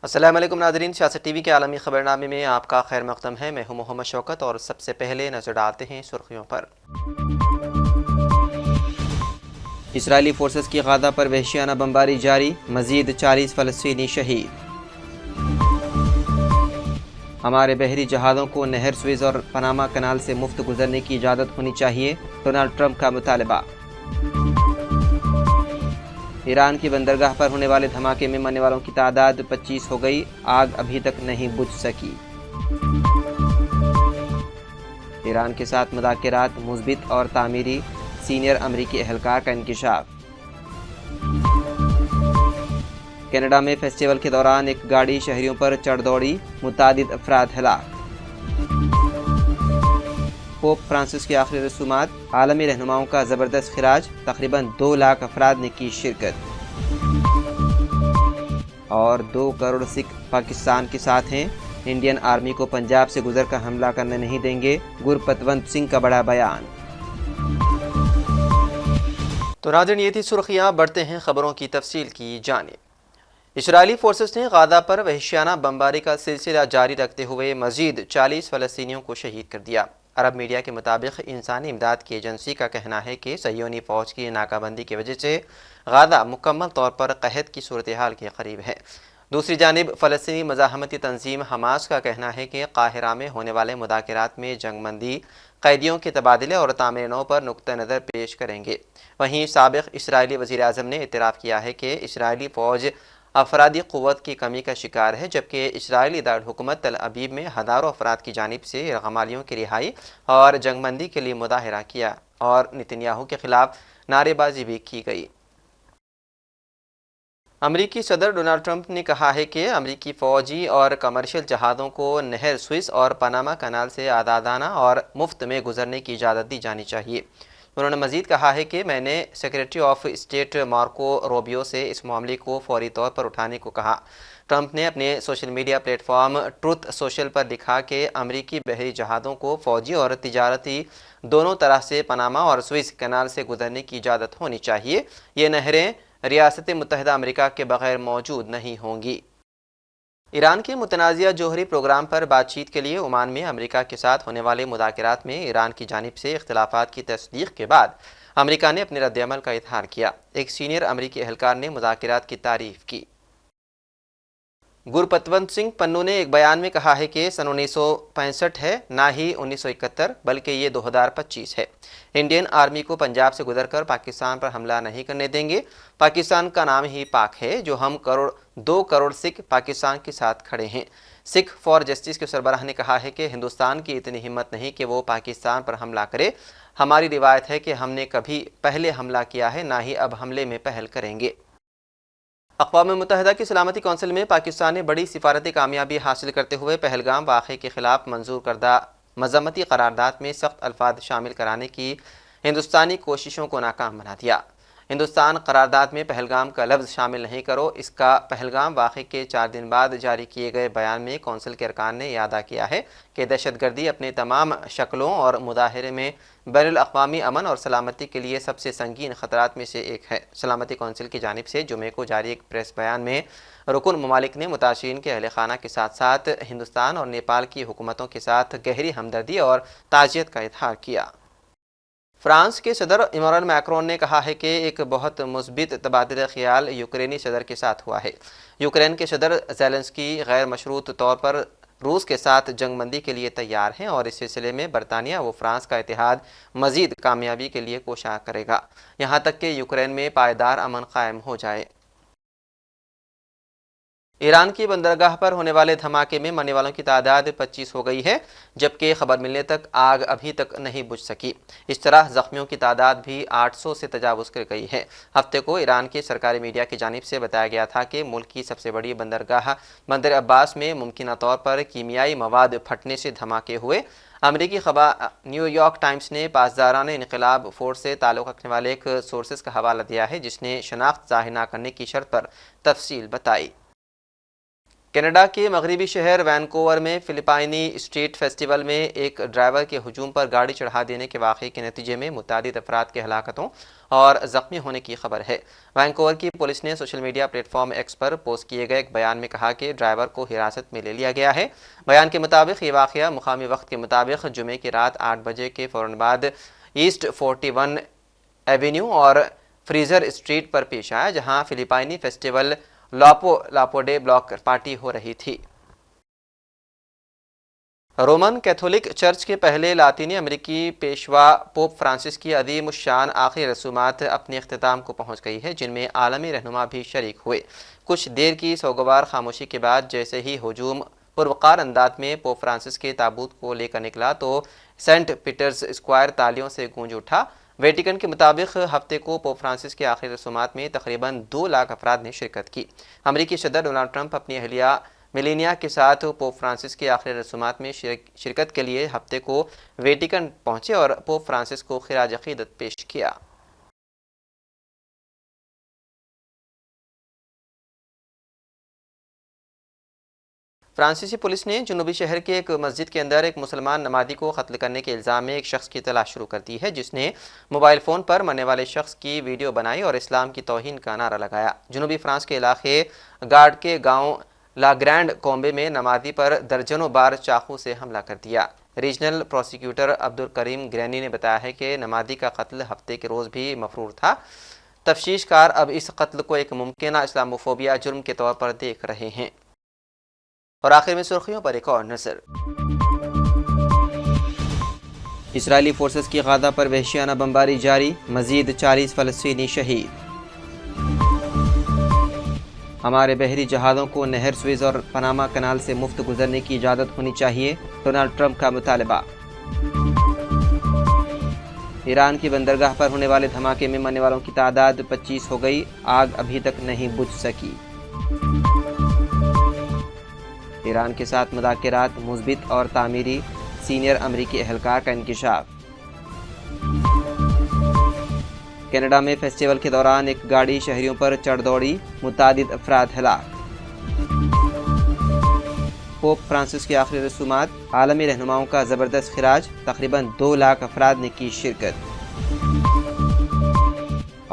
السلام علیکم ناظرین، سیاست ٹی وی کے عالمی خبرنامے میں آپ کا خیر مقدم ہے۔ میں ہوں محمد شوکت اور سب سے پہلے نظر ڈالتے ہیں سرخیوں پر۔ اسرائیلی فورسز کی غزہ پر وحشیانہ بمباری جاری، مزید 40 فلسطینی شہید۔ ہمارے بحری جہازوں کو نہر سوئز اور پاناما کنال سے مفت گزرنے کی اجازت ہونی چاہیے، ڈونلڈ ٹرمپ کا مطالبہ۔ ایران کی بندرگاہ پر ہونے والے دھماکے میں مرنے والوں کی تعداد 25 ہو گئی، آگ ابھی تک نہیں بجھ سکی۔ ایران کے ساتھ مذاکرات مثبت اور تعمیری، سینئر امریکی اہلکار کا انکشاف۔ کینیڈا میں فیسٹیول کے دوران ایک گاڑی شہریوں پر چڑھ دوڑی، متعدد افراد ہلاک۔ پوپ فرانسس کی آخری رسومات، عالمی رہنماؤں کا زبردست خراج، تقریباً 2 لاکھ افراد نے کی شرکت۔ اور 2 کروڑ سکھ پاکستان کے ساتھ ہیں، انڈین آرمی کو پنجاب سے گزر کر حملہ کرنے نہیں دیں گے، گرپتونت سنگھ کا بڑا بیان۔ تو ناظرین، یہ تھی سرخیاں، بڑھتے ہیں خبروں کی تفصیل کی جانب۔ اسرائیلی فورسز نے غزہ پر وحشیانہ بمباری کا سلسلہ جاری رکھتے ہوئے مزید 40 فلسطینیوں کو شہید کر دیا۔ عرب میڈیا کے مطابق انسانی امداد کی ایجنسی کا کہنا ہے کہ صہیونی فوج کی ناکہ بندی کی وجہ سے غزہ مکمل طور پر قحط کی صورتحال کے قریب ہے۔ دوسری جانب فلسطینی مزاحمتی تنظیم حماس کا کہنا ہے کہ قاہرہ میں ہونے والے مذاکرات میں جنگ بندی، قیدیوں کے تبادلے اور تعمیر نو پر نقطہ نظر پیش کریں گے۔ وہیں سابق اسرائیلی وزیر اعظم نے اعتراف کیا ہے کہ اسرائیلی فوج افرادی قوت کی کمی کا شکار ہے، جبکہ اسرائیلی دارالحکومت تل ابیب میں ہزاروں افراد کی جانب سے یرغمالیوں کی رہائی اور جنگ بندی کے لیے مظاہرہ کیا اور نتنیاہو کے خلاف نعرے بازی بھی کی گئی۔ امریکی صدر ڈونلڈ ٹرمپ نے کہا ہے کہ امریکی فوجی اور کمرشل جہازوں کو نہر سوئس اور پاناما کنال سے آزادانہ اور مفت میں گزرنے کی اجازت دی جانی چاہیے۔ انہوں نے مزید کہا ہے کہ میں نے secretary of state Marco Rubio سے اس معاملے کو فوری طور پر اٹھانے کو کہا۔ ٹرمپ نے اپنے social media platform Truth Social پر لکھا کہ امریکی بحری جہازوں کو فوجی اور تجارتی دونوں طرح سے پاناما اور سوئس کنال سے گزرنے کی اجازت ہونی چاہیے۔ یہ نہریں ریاست متحدہ امریکہ کے بغیر موجود نہیں ہوں گی۔ ایران کے متنازعہ جوہری پروگرام پر بات چیت کے لیے عمان میں امریکہ کے ساتھ ہونے والے مذاکرات میں ایران کی جانب سے اختلافات کی تصدیق کے بعد امریکہ نے اپنے رد عمل کا اظہار کیا۔ ایک سینئر امریکی اہلکار نے مذاکرات کی تعریف کی۔ گرپتونت سنگھ پنو نے ایک بیان میں کہا ہے کہ سن 1965 ہے، نہ ہی 1971، بلکہ یہ 2025 ہے۔ انڈین آرمی کو پنجاب سے گزر کر پاکستان پر حملہ نہیں کرنے دیں گے۔ پاکستان کا نام ہی پاک ہے، جو ہم 2 کروڑ سکھ پاکستان کے ساتھ کھڑے ہیں۔ سکھ فار جسٹس کے سربراہ نے کہا ہے کہ ہندوستان کی اتنی ہمت نہیں کہ وہ پاکستان پر حملہ کرے۔ ہماری روایت ہے کہ ہم نے کبھی پہلے حملہ کیا ہے، نہ ہی اب حملے میں پہل کریں گے۔ اقوام متحدہ کی سلامتی کونسل میں پاکستان نے بڑی سفارتی کامیابی حاصل کرتے ہوئے پہلگام واقعے کے خلاف منظور کردہ مذمتی قرارداد میں سخت الفاظ شامل کرانے کی ہندوستانی کوششوں کو ناکام بنا دیا۔ ہندوستان قرارداد میں پہلگام کا لفظ شامل نہیں کرو۔ اس کا پہلگام واقعے کے 4 دن بعد جاری کیے گئے بیان میں کونسل کے ارکان نے یہ ادا کیا ہے کہ دہشت گردی اپنے تمام شکلوں اور مظاہرے میں بین الاقوامی امن اور سلامتی کے لیے سب سے سنگین خطرات میں سے ایک ہے۔ سلامتی کونسل کی جانب سے جمعے کو جاری ایک پریس بیان میں رکن ممالک نے متاثرین کے اہل خانہ کے ساتھ ساتھ ہندوستان اور نیپال کی حکومتوں کے ساتھ گہری ہمدردی اور تعزیت کا اظہار کیا۔ فرانس کے صدر ایمانوئل میکرون نے کہا ہے کہ ایک بہت مثبت تبادلہ خیال یوکرینی صدر کے ساتھ ہوا ہے۔ یوکرین کے صدر زیلنسکی غیر مشروط طور پر روس کے ساتھ جنگ بندی کے لیے تیار ہیں اور اس سلسلے میں برطانیہ و فرانس کا اتحاد مزید کامیابی کے لیے کوشاں کرے گا، یہاں تک کہ یوکرین میں پائیدار امن قائم ہو جائے۔ ایران کی بندرگاہ پر ہونے والے دھماکے میں مرنے والوں کی تعداد 25 ہو گئی ہے، جبکہ خبر ملنے تک آگ ابھی تک نہیں بجھ سکی۔ اس طرح زخمیوں کی تعداد بھی 800 سے تجاوز کر گئی ہے۔ ہفتے کو ایران کے سرکاری میڈیا کی جانب سے بتایا گیا تھا کہ ملک کی سب سے بڑی بندرگاہ بندر عباس میں ممکنہ طور پر کیمیائی مواد پھٹنے سے دھماکے ہوئے۔ امریکی خبر نیو یارک ٹائمز نے پاسداران انقلاب فورس سے تعلق رکھنے والے ایک سورسز کا حوالہ دیا ہے، جس نے شناخت ظاہر نہ کرنے کی شرط پر تفصیل بتائی۔ کینیڈا کے مغربی شہر وینکوور میں فلپائنی اسٹریٹ فیسٹیول میں ایک ڈرائیور کے ہجوم پر گاڑی چڑھا دینے کے واقعے کے نتیجے میں متعدد افراد کے ہلاکتوں اور زخمی ہونے کی خبر ہے۔ وینکوور کی پولیس نے social media platform X پر پوسٹ کیے گئے ایک بیان میں کہا کہ ڈرائیور کو حراست میں لے لیا گیا ہے۔ بیان کے مطابق یہ واقعہ مقامی وقت کے مطابق جمعے کی رات 8 بجے کے فوراً بعد ایسٹ 41 ایونیو اور فریزر اسٹریٹ پر پیش آیا، جہاں فلپائنی فیسٹیول لاپو ڈے بلاک پارٹی ہو رہی تھی۔ رومن کیتھولک چرچ کے پہلے لاطینی امریکی پیشوا پوپ فرانسس کی عظیم الشان آخری رسومات اپنے اختتام کو پہنچ گئی ہے، جن میں عالمی رہنما بھی شریک ہوئے۔ کچھ دیر کی سوگوار خاموشی کے بعد جیسے ہی ہجوم پروقار انداز میں پوپ فرانسس کے تابوت کو لے کر نکلا تو سینٹ پیٹرز اسکوائر تالیوں سے گونج اٹھا۔ ویٹیکن کے مطابق ہفتے کو پوپ فرانسس کے آخری رسومات میں تقریباً 2 لاکھ افراد نے شرکت کی۔ امریکی صدر ڈونلڈ ٹرمپ اپنی اہلیہ میلینیا کے ساتھ پوپ فرانسس کے آخری رسومات میں شرکت کے لیے ہفتے کو ویٹیکن پہنچے اور پوپ فرانسس کو خراج عقیدت پیش کیا۔ فرانسیسی پولیس نے جنوبی شہر کے ایک مسجد کے اندر ایک مسلمان نمازی کو قتل کرنے کے الزام میں ایک شخص کی تلاش شروع کر دی ہے، جس نے موبائل فون پر مرنے والے شخص کی ویڈیو بنائی اور اسلام کی توہین کا نعرہ لگایا۔ جنوبی فرانس کے علاقے گارڈ کے گاؤں لا گرینڈ کومبے میں نمازی پر درجنوں بار چاقو سے حملہ کر دیا۔ ریجنل پروسیکیوٹر عبدالکریم گرینی نے بتایا ہے کہ نمازی کا قتل ہفتے کے روز بھی مفرور تھا۔ تفتیش کار اب اس قتل کو ایک ممکنہ اسلاموفوبیا جرم کے طور پر دیکھ رہے ہیں۔ اور آخر میں سرخیوں پر ایک اور نظر۔ اسرائیلی فورسز کی غزہ پر وحشیانہ بمباری جاری، مزید 40 فلسطینی شہید۔ ہمارے بحری جہازوں کو نہر سوئز اور پاناما کنال سے مفت گزرنے کی اجازت ہونی چاہیے، ڈونلڈ ٹرمپ کا مطالبہ۔ ایران کی بندرگاہ پر ہونے والے دھماکے میں مرنے والوں کی تعداد 25 ہو گئی، آگ ابھی تک نہیں بجھ سکی۔ ایران کے ساتھ مذاکرات مثبت اور تعمیری، سینئر امریکی اہلکار کا انکشاف۔ کینیڈا میں فیسٹیول کے دوران ایک گاڑی شہریوں پر چڑھ دوڑی، متعدد افراد ہلاک۔ پوپ فرانسس کے آخری رسومات، عالمی رہنماؤں کا زبردست خراج، تقریباً 2 لاکھ افراد نے کی شرکت۔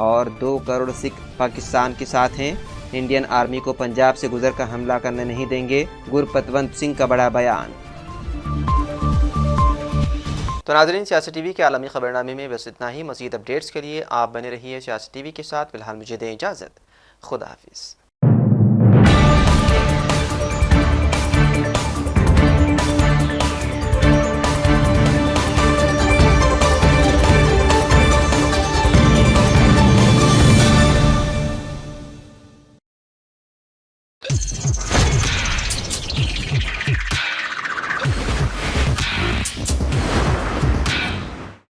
اور 2 کروڑ سکھ پاکستان کے ساتھ ہیں، انڈین آرمی کو پنجاب سے گزر کر حملہ کرنے نہیں دیں گے، گرپتونت سنگھ کا بڑا بیان۔ تو ناظرین، سیاسی ٹی وی کے عالمی خبرنامے میں بس اتنا ہی۔ مزید اپڈیٹس کے لیے آپ بنے رہیے سیاسی ٹی وی کے ساتھ۔ فی الحال مجھے دیں اجازت، خدا حافظ۔